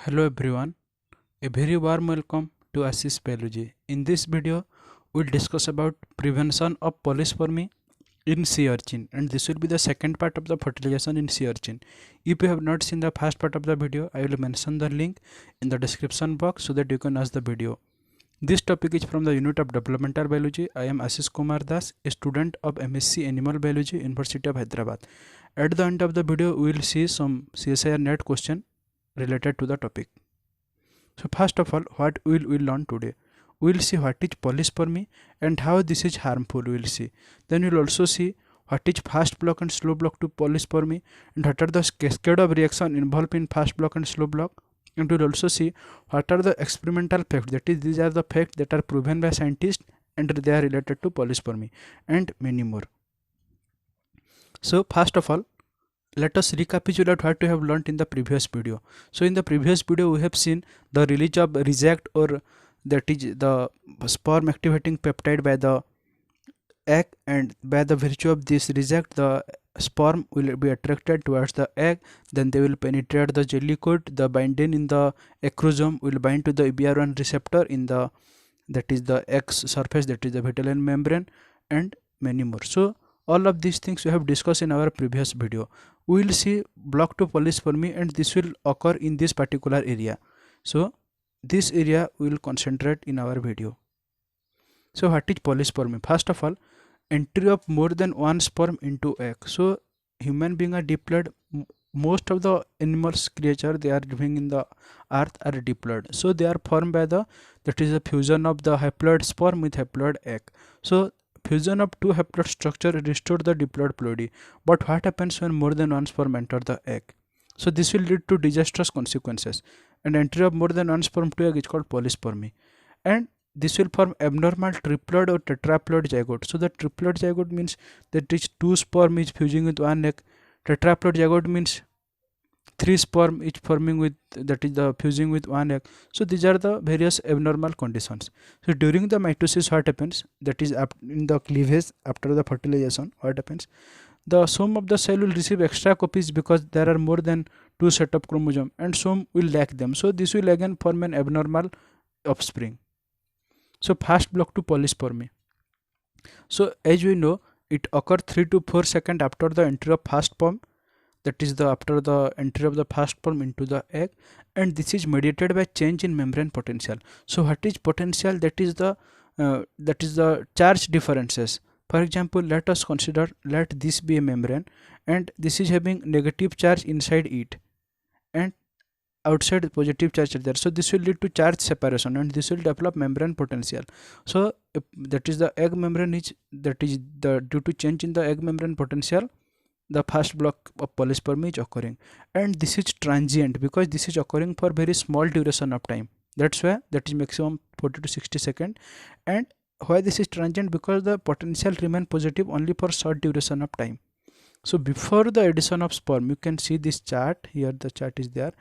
Hello everyone, a very warm welcome to Assis Biology. In this video, we'll discuss about prevention of polyspormy in sea urchin, and this will be the second part of the fertilization in sea urchin. If you have not seen the first part of the video, I will mention the link in the description box so that you can watch the video. This topic is from the unit of developmental biology. I am Ashish Kumar Das, a student of MSc Animal Biology, University of Hyderabad. At the end of the video, we will see some CSIR net question related to the topic. So first of all, what will we learn today? We will see what is polyspermy and how this is harmful. We will see. Then we will also see what is fast block and slow block to polyspermy and what are the cascade of reaction involved in fast block and slow block. And we will also see what are the experimental facts. That is, these are the facts that are proven by scientists and they are related to polyspermy and many more. So first of all, let us recapitulate what we have learned in the previous video. So in the previous video we have seen the release of reject, or that is the sperm activating peptide by the egg, and by the virtue of this reject the sperm will be attracted towards the egg, then they will penetrate the jelly coat, the binding in the acrosome will bind to the EBR1 receptor in the, that is the egg surface, that is the vitelline membrane, and many more. So all of these things we have discussed in our previous video. We will see block to polyspermy and this will occur in this particular area. So this area we will concentrate in our video. So what is polyspermy? First of all, entry of more than one sperm into egg. So human being are diploid. Most of the animals creature they are living in the earth are diploid. So they are formed by the, that is a fusion of the haploid sperm with haploid egg. So fusion of two haploid structure restore the diploid ploidy. But what happens when more than one sperm enter the egg? So this will lead to disastrous consequences, and entry of more than one sperm to egg is called polyspermy, and this will form abnormal triploid or tetraploid zygote. So the triploid zygote means that is two sperm is fusing with one egg. Tetraploid zygote means three sperm is forming with, that is the fusing with one egg. So these are the various abnormal conditions. So during the mitosis what happens, that is in the cleavage after the fertilization what happens, the some of the cell will receive extra copies because there are more than two set of chromosome, and some will lack them. So this will again form an abnormal offspring. So fast block to polyspermy. So as we know, it occurs 3 to 4 seconds after the entry of fast sperm, that is the after the entry of the fast sperm into the egg, and this is mediated by change in membrane potential. So what is potential? That is the charge differences. For example, let us consider, let this be a membrane and this is having negative charge inside it and outside positive charge is there. So this will lead to charge separation and this will develop membrane potential. So that is the egg membrane is, that is the due to change in the egg membrane potential, the first block of polyspermy is occurring, and this is transient because this is occurring for very small duration of time. That's why that is maximum 40 to 60 seconds. And why this is transient? Because the potential remain positive only for short duration of time. So before the addition of sperm, you can see this chart here, the chart is there.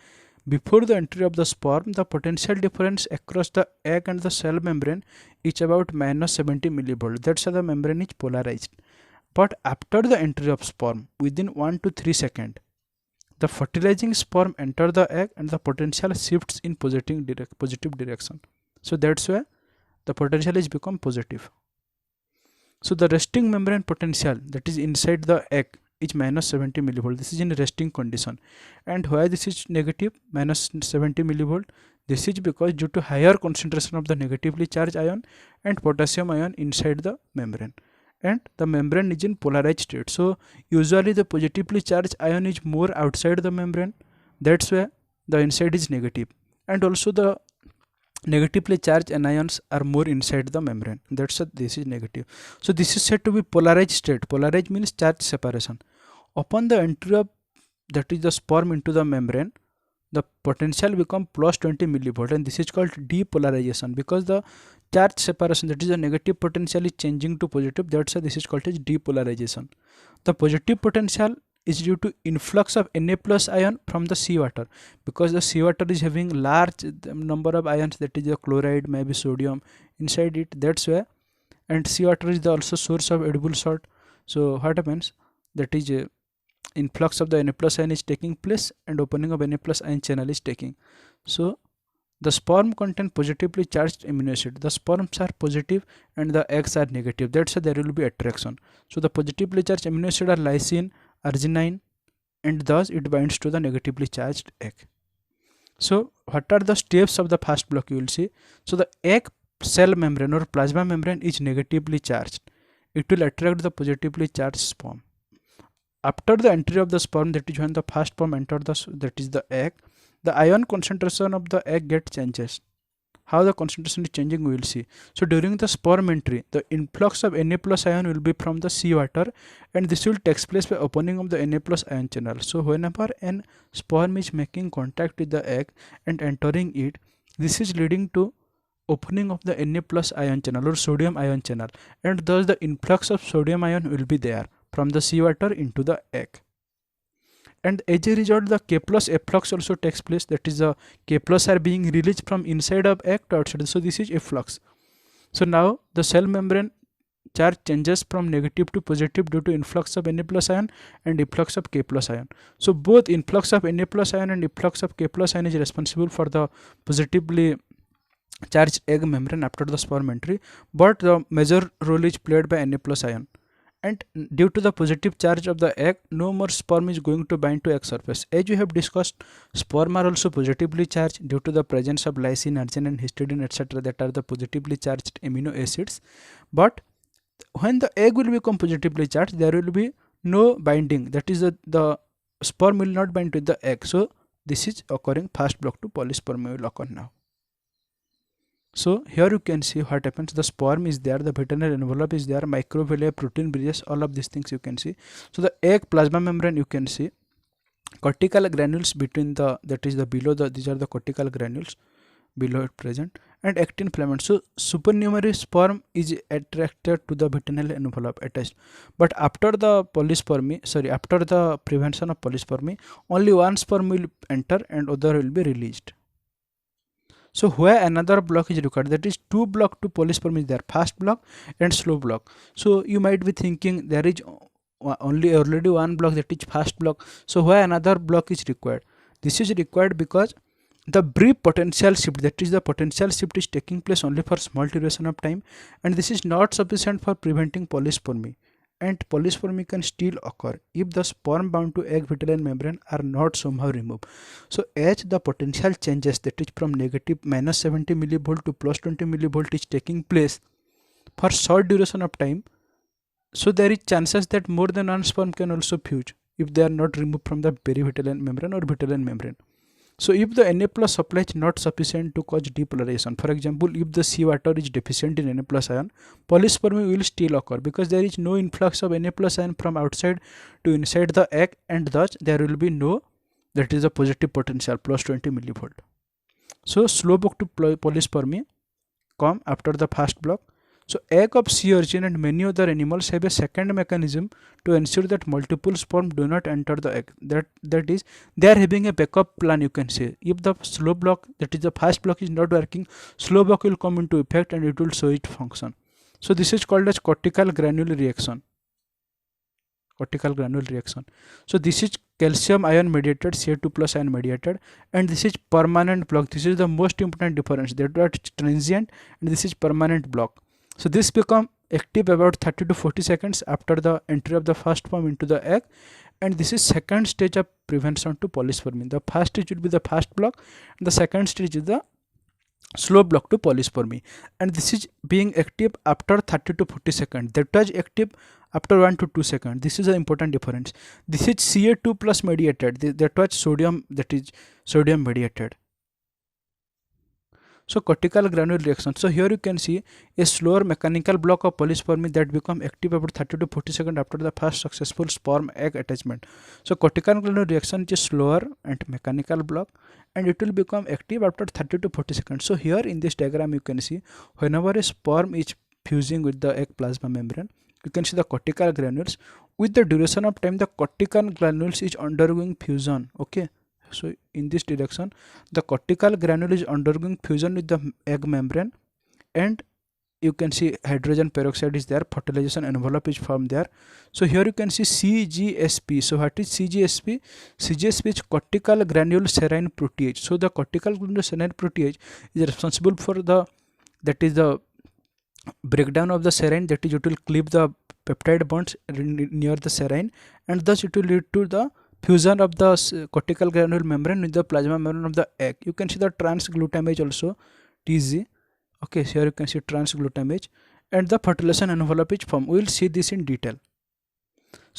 Before the entry of the sperm, the potential difference across the egg and the cell membrane is about minus 70 millivolt. That's why the membrane is polarized. But after the entry of sperm, within 1 to 3 seconds, the fertilizing sperm enter the egg and the potential shifts in positive direction. So that's why the potential is become positive. So the resting membrane potential, that is inside the egg, is minus 70 millivolt. This is in resting condition. And why this is negative, minus 70 millivolt? This is because due to higher concentration of the negatively charged ion and potassium ion inside the membrane, and the membrane is in polarized state. So usually the positively charged ion is more outside the membrane, that's why the inside is negative, and also the negatively charged anions are more inside the membrane, that's why this is negative. So this is said to be polarized state. Polarized means charge separation. Upon the entry of, that is the sperm into the membrane, the potential become plus 20 millivolt, and this is called depolarization because the charge separation, that is the negative potential, is changing to positive. That's why this is called as depolarization. The positive potential is due to influx of Na plus ion from the seawater, because the seawater is having large number of ions, that is the chloride, maybe sodium inside it. That's why, and seawater is the also source of edible salt. So what happens, that is influx of the Na plus ion is taking place and opening of Na plus ion channel is taking. So the sperm contain positively charged amino acid. The sperms are positive and the eggs are negative. That's why there will be attraction. So the positively charged amino acid are lysine, arginine, and thus it binds to the negatively charged egg. So what are the steps of the first block? You will see. So the egg cell membrane or plasma membrane is negatively charged. It will attract the positively charged sperm. After the entry of the sperm, that is when the first sperm entered the egg, the ion concentration of the egg gets changes. How the concentration is changing, we will see. So during the sperm entry, the influx of Na plus ion will be from the seawater, and this will take place by opening of the Na plus ion channel. So whenever an sperm is making contact with the egg and entering it, this is leading to opening of the Na plus ion channel or sodium ion channel, and thus the influx of sodium ion will be there from the seawater into the egg. And as a result, the K plus efflux also takes place. That is, the K plus are being released from inside of egg to outside. So this is efflux. So now the cell membrane charge changes from negative to positive due to influx of Na plus ion and efflux of K plus ion. So both influx of Na plus ion and efflux of K plus ion is responsible for the positively charged egg membrane after the sperm entry, but the major role is played by Na plus ion. And due to the positive charge of the egg, no more sperm is going to bind to egg surface. As we have discussed, sperm are also positively charged due to the presence of lysine, arginine, histidine, etc. that are the positively charged amino acids. But when the egg will become positively charged, there will be no binding. That is, the sperm will not bind to the egg. So this is occurring first block to polyspermy will occur now. So here you can see what happens. The sperm is there, the vitellinal envelope is there, microvilli, protein bridges, all of these things you can see. So the egg plasma membrane you can see, cortical granules between the, that is the below the, these are the cortical granules below it present, and actin filament. So supernumerary sperm is attracted to the vitellinal envelope attached. But after the polyspermy, after the prevention of polyspermy, only one sperm will enter and other will be released. So where another block is required, that is two block to polyspermy is there, fast block and slow block. So you might be thinking there is already one block, that is fast block. So where another block is required? This is required because the brief potential shift, that is the potential shift is taking place only for small duration of time, and this is not sufficient for preventing polyspermy. And polyspermy can still occur if the sperm bound to egg vitelline membrane are not somehow removed. So as the potential changes, that is from negative -70 millivolt to plus 20 millivolt is taking place for short duration of time, so there is chances that more than one sperm can also fuse if they are not removed from the perivitelline membrane or vitelline membrane. So if the Na plus supply is not sufficient to cause depolarization, for example, if the seawater is deficient in Na plus ion, polyspermy will still occur because there is no influx of Na plus ion from outside to inside the egg, and thus there will be no, that is a positive potential plus 20 millivolt. So slow block to polyspermy come after the first block. So egg of sea urchin and many other animals have a second mechanism to ensure that multiple sperm do not enter the egg. That is, they are having a backup plan, you can say. If the slow block, that is the first block, is not working, slow block will come into effect and it will show its function. So this is called as cortical granule reaction. Cortical granule reaction. So this is calcium ion mediated, Ca2 plus ion mediated, and this is permanent block. This is the most important difference. That was transient and this is permanent block. So this become active about 30 to 40 seconds after the entry of the first sperm into the egg, and this is second stage of prevention to polyspermy. The first stage will be the fast block, and the second stage is the slow block to polyspermy, and this is being active after 30 to 40 seconds. That was active after 1 to 2 seconds. This is an important difference. This is Ca2 plus mediated. That was sodium, that is sodium mediated. So cortical granule reaction. So here you can see a slower mechanical block of polyspermy that become active about 30 to 40 seconds after the first successful sperm egg attachment. So cortical granule reaction is slower and mechanical block, and it will become active after 30 to 40 seconds. So here in this diagram you can see whenever a sperm is fusing with the egg plasma membrane, you can see the cortical granules. With the duration of time, the cortical granules is undergoing fusion. Okay. So in this direction, the cortical granule is undergoing fusion with the egg membrane, and you can see hydrogen peroxide is there, fertilization envelope is formed there. So here you can see CGSP. So what is CGSP? CGSP is cortical granule serine protease. So the cortical granule serine protease is responsible for the breakdown of the serine, that is it will cleave the peptide bonds near the serine, and thus it will lead to the fusion of the cortical granule membrane with the plasma membrane of the egg. You can see the transglutamase also, TG. Okay, here you can see transglutamase, and the fertilization envelope is formed. We will see this in detail.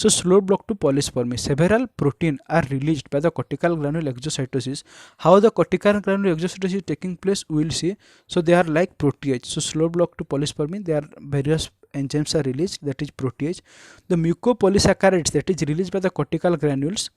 So slow block to polyspermy. Several proteins are released by the cortical granule exocytosis. How the cortical granule exocytosis is taking place, we will see. So they are like protease. So slow block to polyspermy, there are various enzymes are released, that is protease. The mucopolysaccharides that is released by the cortical granules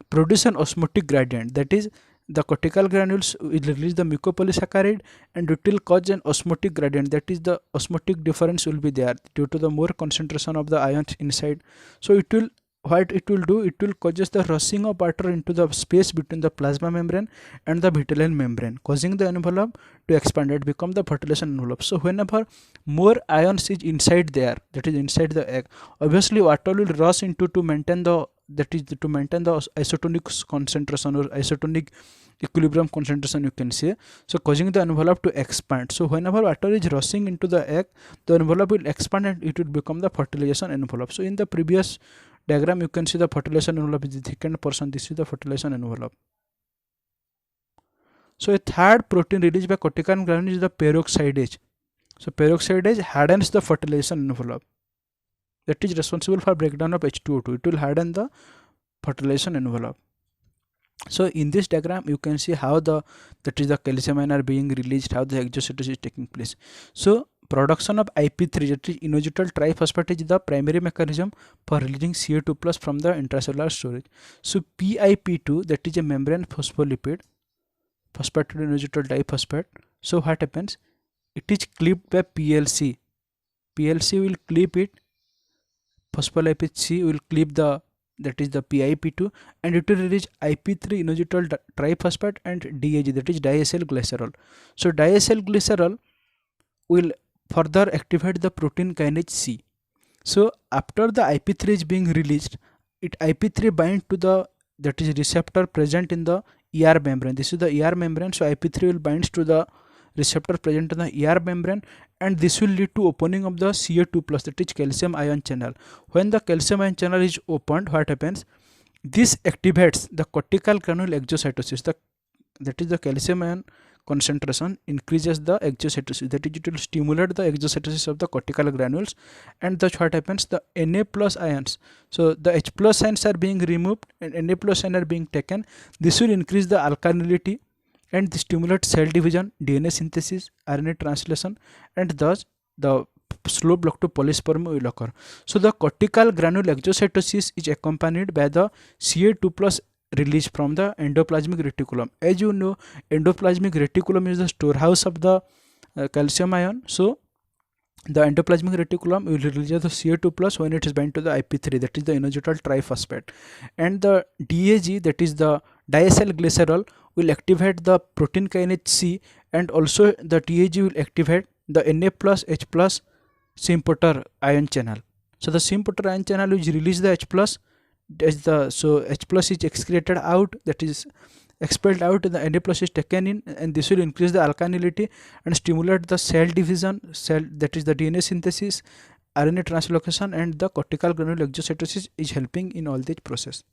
produce an osmotic gradient, that is the cortical granules will release the mucopolysaccharide and it will cause an osmotic gradient, that is the osmotic difference will be there due to the more concentration of the ions inside. So it will, what it will do, it will causes the rushing of water into the space between the plasma membrane and the vitelline membrane, causing the envelope to expand and become the fertilization envelope. So whenever more ions is inside there, that is inside the egg, obviously water will rush into to maintain the, that is to maintain the isotonic concentration or isotonic equilibrium concentration, you can say. So causing the envelope to expand. So whenever water is rushing into the egg, the envelope will expand and it will become the fertilization envelope. So in the previous diagram you can see the fertilization envelope is the thickened portion. This is the fertilization envelope. So a third protein released by cortical granule is the peroxidase. So peroxidase hardens the fertilization envelope, that is responsible for breakdown of H2O2. It will harden the fertilization envelope. So in this diagram you can see how the calcium ion are being released, how the exocytosis is taking place. So production of IP3, that is inositol triphosphate, is the primary mechanism for releasing Ca2 plus from the intracellular storage. So PIP2, that is a membrane phospholipid, phosphatidylinositol inositol diphosphate. So what happens? It is clipped by PLC. PLC will clip it, phospholipid C will clip the, that is the PIP2, and it will release IP3 inositol triphosphate and DAG, that is diacylglycerol. So diacylglycerol will further activate the protein kinase C. So after the IP3 is being released, IP3 bind to the, that is receptor present in the ER membrane. This is the ER membrane. So IP3 will binds to the receptor present in the ER membrane, and this will lead to opening of the Ca2 plus, that is calcium ion channel. When the calcium ion channel is opened, what happens? This activates the cortical granule exocytosis. That is the calcium ion concentration increases the exocytosis, that is it will stimulate the exocytosis of the cortical granules, and that's what happens, the Na plus ions. So the H plus ions are being removed and Na plus ions are being taken. This will increase the alkalinity and stimulate cell division, DNA synthesis, RNA translation, and thus the slow block to polyspermy will occur. So the cortical granule exocytosis is accompanied by the Ca2 plus release from the endoplasmic reticulum. As you know, endoplasmic reticulum is the storehouse of the calcium ion. So the endoplasmic reticulum will release the Ca2 plus when it is bound to the IP3, that is the inositol triphosphate, and the DAG, that is the diacylglycerol, will activate the protein kinase C, and also the DAG will activate the Na plus H plus sympater ion channel. So the sympater ion channel will release the H plus, so H plus is excreted out, that is expelled out, and the Na plus is taken in, and this will increase the alkalinity and stimulate the cell division, that is the DNA synthesis, RNA translocation, and the cortical granule exocytosis is helping in all this process.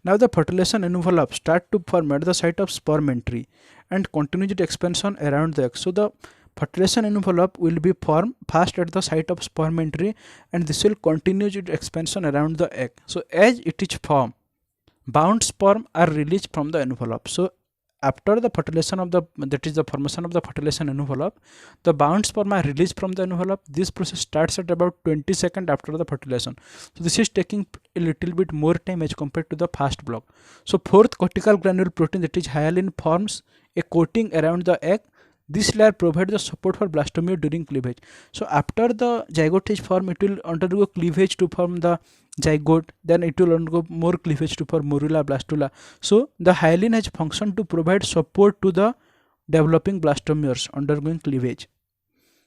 Now the fertilization envelope start to form at the site of sperm entry and continues its expansion around the egg. So the fertilization envelope will be formed first at the site of sperm entry, and this will continue its expansion around the egg. So as it is formed, bound sperm are released from the envelope. So after the fertilization of the, that is the formation of the fertilization envelope, the bound sperm are released from the envelope. This process starts at about 20 seconds after the fertilization. So this is taking a little bit more time as compared to the first block. So fourth cortical granule protein, that is hyaline, forms a coating around the egg. This layer provides the support for blastomere during cleavage. So after the zygote is formed, it will undergo cleavage to form the zygote, then it will undergo more cleavage to form morula, blastula. So the hyaline has function to provide support to the developing blastomeres undergoing cleavage.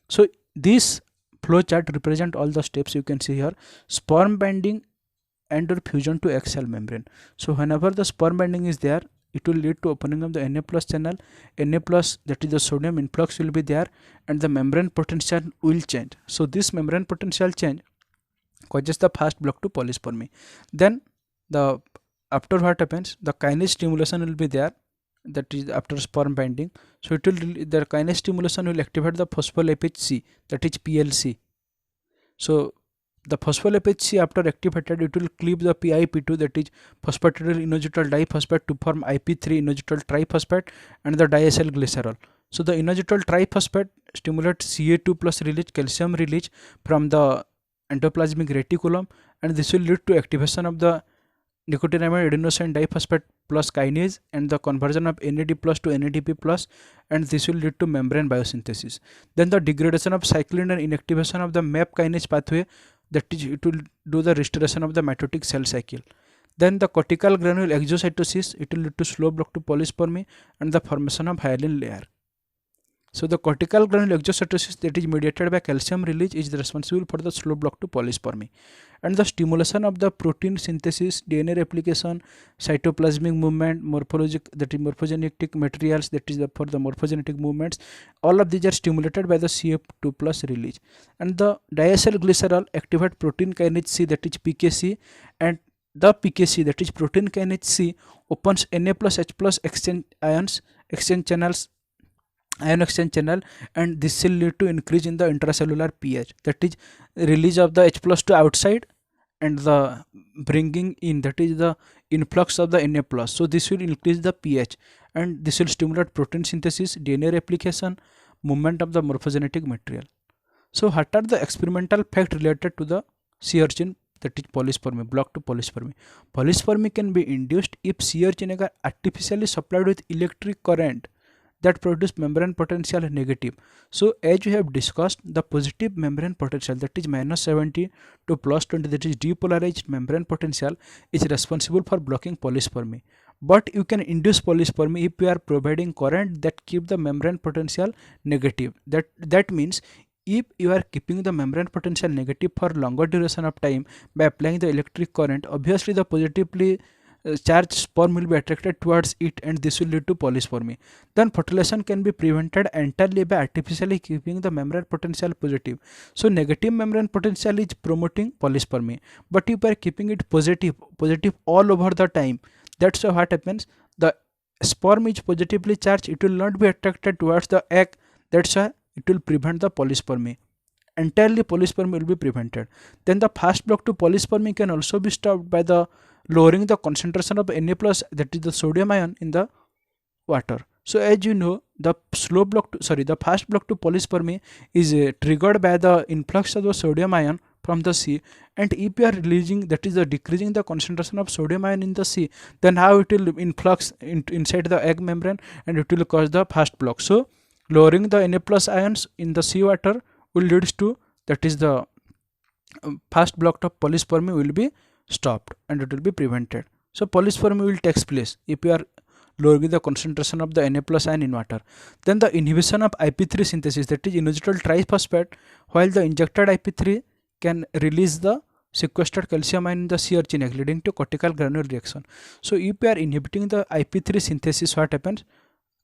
So this flow chart represent all the steps you can see here: sperm binding and or fusion to egg cell membrane. So whenever the sperm binding is there, it will lead to opening of the Na plus channel. Na plus, that is the sodium influx, will be there, and the membrane potential will change. So this membrane potential change causes the fast block to polyspermy. Then the after what happens, the kinase stimulation will be there, that is after sperm binding. So it will, the kinase stimulation will activate the phospholipid C, that is PLC. So the phospholipid C, after activated, it will cleave the PIP2, that is phosphatidyl diphosphate, to form IP3 inositol triphosphate and the diacylglycerol. So the inositol triphosphate stimulates Ca2 plus release, calcium release from the endoplasmic reticulum, and this will lead to activation of the nicotinamide adenosine diphosphate plus kinase and the conversion of NAD plus to NADP plus, and this will lead to membrane biosynthesis. Then the degradation of cyclin and inactivation of the MAP kinase pathway, that is, it will do the restoration of the mitotic cell cycle. Then the cortical granule exocytosis, it will lead to slow block to polyspermy and the formation of hyaline layer. So the cortical granule exocytosis, that is mediated by calcium release, is responsible for the slow block to polyspermy, and the stimulation of the protein synthesis, DNA replication, cytoplasmic movement, that is morphogenetic materials, that is for the morphogenetic movements, all of these are stimulated by the CF2 plus release. And the diacylglycerol activate protein kinase C, that is PKC, and the PKC, that is protein kinase C, opens Na plus H plus exchange ion exchange channel, and this will lead to increase in the intracellular pH, that is release of the H plus to outside and the bringing in, that is the influx of the Na plus. So this will increase the pH, and this will stimulate protein synthesis, DNA replication, movement of the morphogenetic material. So what are the experimental facts related to the sea urchin, that is polyspermy, block to polyspermy? Polyspermy can be induced if sea urchin are artificially supplied with electric current that produce membrane potential negative. So as we have discussed, the positive membrane potential, that is -70 to +20, that is depolarized membrane potential, is responsible for blocking polyspermy. But you can induce polyspermy if you are providing current that keep the membrane potential negative. That means if you are keeping the membrane potential negative for longer duration of time by applying the electric current, obviously the positively charged sperm will be attracted towards it, and this will lead to polyspermy. Then fertilization can be prevented entirely by artificially keeping the membrane potential positive. So negative membrane potential is promoting polyspermy, but if you are keeping it positive all over the time, that's why what happens, the sperm is positively charged, it will not be attracted towards the egg, that's why it will prevent the polyspermy. Entirely polyspermy will be prevented. Then the fast block to polyspermy can also be stopped by the lowering the concentration of Na plus, that is the sodium ion, in the water. So as you know, the fast block to polyspermy is triggered by the influx of the sodium ion from the sea, and if you are releasing, that is the decreasing the concentration of sodium ion in the sea, then how it will influx inside the egg membrane, and it will cause the fast block. So lowering the Na plus ions in the sea water will leads to, that is the fast block of polyspermy will be stopped, and it will be prevented. So polyspermy will take place if you are lowering the concentration of the Na plus ion in water. Then the inhibition of IP3 synthesis, that is inositol triphosphate, while the injected IP3 can release the sequestered calcium ion in the sea urchin egg, leading to cortical granule reaction. So if you are inhibiting the IP3 synthesis, what happens?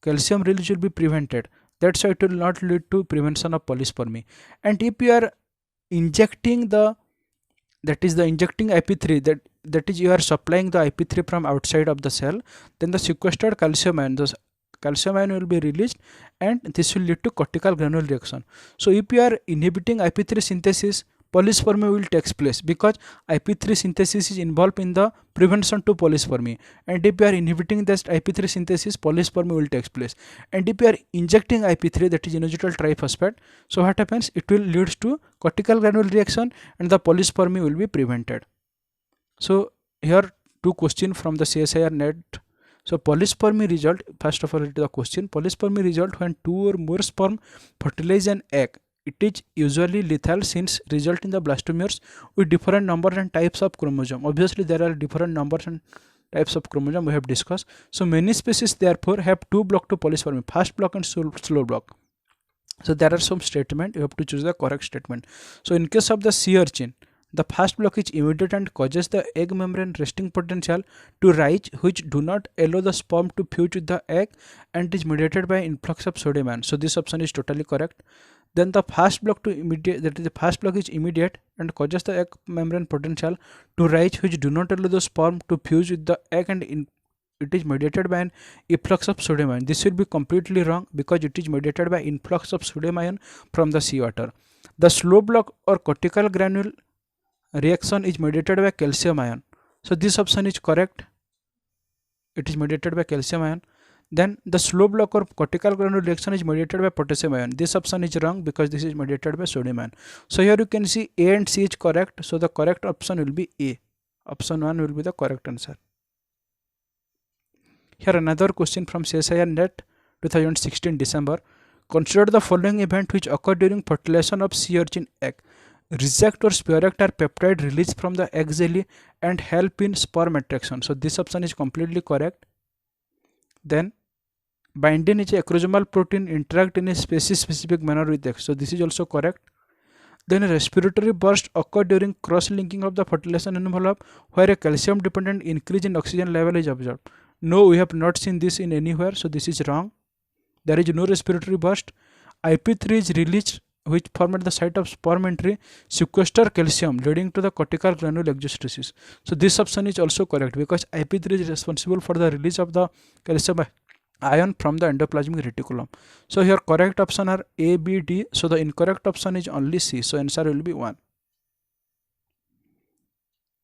Calcium release will be prevented. That's why it will not lead to prevention of polyspermy. And if you are injecting the, that is the injecting IP3, that is you are supplying the IP3 from outside of the cell, then the sequestered calcium ion, the calcium ion will be released, and this will lead to cortical granule reaction. So if you are inhibiting IP3 synthesis, polyspermy will take place, because IP3 synthesis is involved in the prevention to polyspermy, and if you are inhibiting this IP3 synthesis, polyspermy will take place. And if you are injecting IP3, that is inositol triphosphate, so what happens, it will leads to cortical granule reaction, and the polyspermy will be prevented. So here two questions from the CSIR net. So polyspermy result, first of all it is the question, polyspermy result when two or more sperm fertilize an egg. It is usually lethal since result in the blastomeres with different numbers and types of chromosome. Obviously there are different numbers and types of chromosome we have discussed. So many species therefore have two block to polyspermy, fast block and slow block. So there are some statement, you have to choose the correct statement. So in case of the sea urchin, the first block is immediate and causes the egg membrane resting potential to rise, which do not allow the sperm to fuse with the egg and is mediated by influx of sodium ion. So this option is totally correct. Then the first block to immediate, that is the first block is immediate and causes the egg membrane potential to rise, which do not allow the sperm to fuse with the egg and it is mediated by an influx of sodium ion. This will be completely wrong because it is mediated by influx of sodium ion from the seawater. The slow block or cortical granule reaction is mediated by calcium ion. So this option is correct. It is mediated by calcium ion. Then the slow block or cortical granule reaction is mediated by potassium ion. This option is wrong because this is mediated by sodium ion. So here you can see A and C is correct. So the correct option will be A. Option 1 will be the correct answer. Here another question from CSIR NET 2016 December. Consider the following event which occur during fertilization of sea urchin egg. Reject or spurect are peptide released from the egg jelly and help in sperm attraction. So this option is completely correct. Then binding is a acrosomal protein interact in a species specific manner with X. So this is also correct. Then a respiratory burst occur during cross-linking of the fertilization envelope where a calcium dependent increase in oxygen level is observed. No, we have not seen this in anywhere, so this is wrong. There is no respiratory burst. IP3 is released which form at the site of sperm entry sequester calcium leading to the cortical granule exostosis. So this option is also correct because IP3 is responsible for the release of the calcium ion from the endoplasmic reticulum. So here correct option are A, B, D. So the incorrect option is only C. So answer will be 1.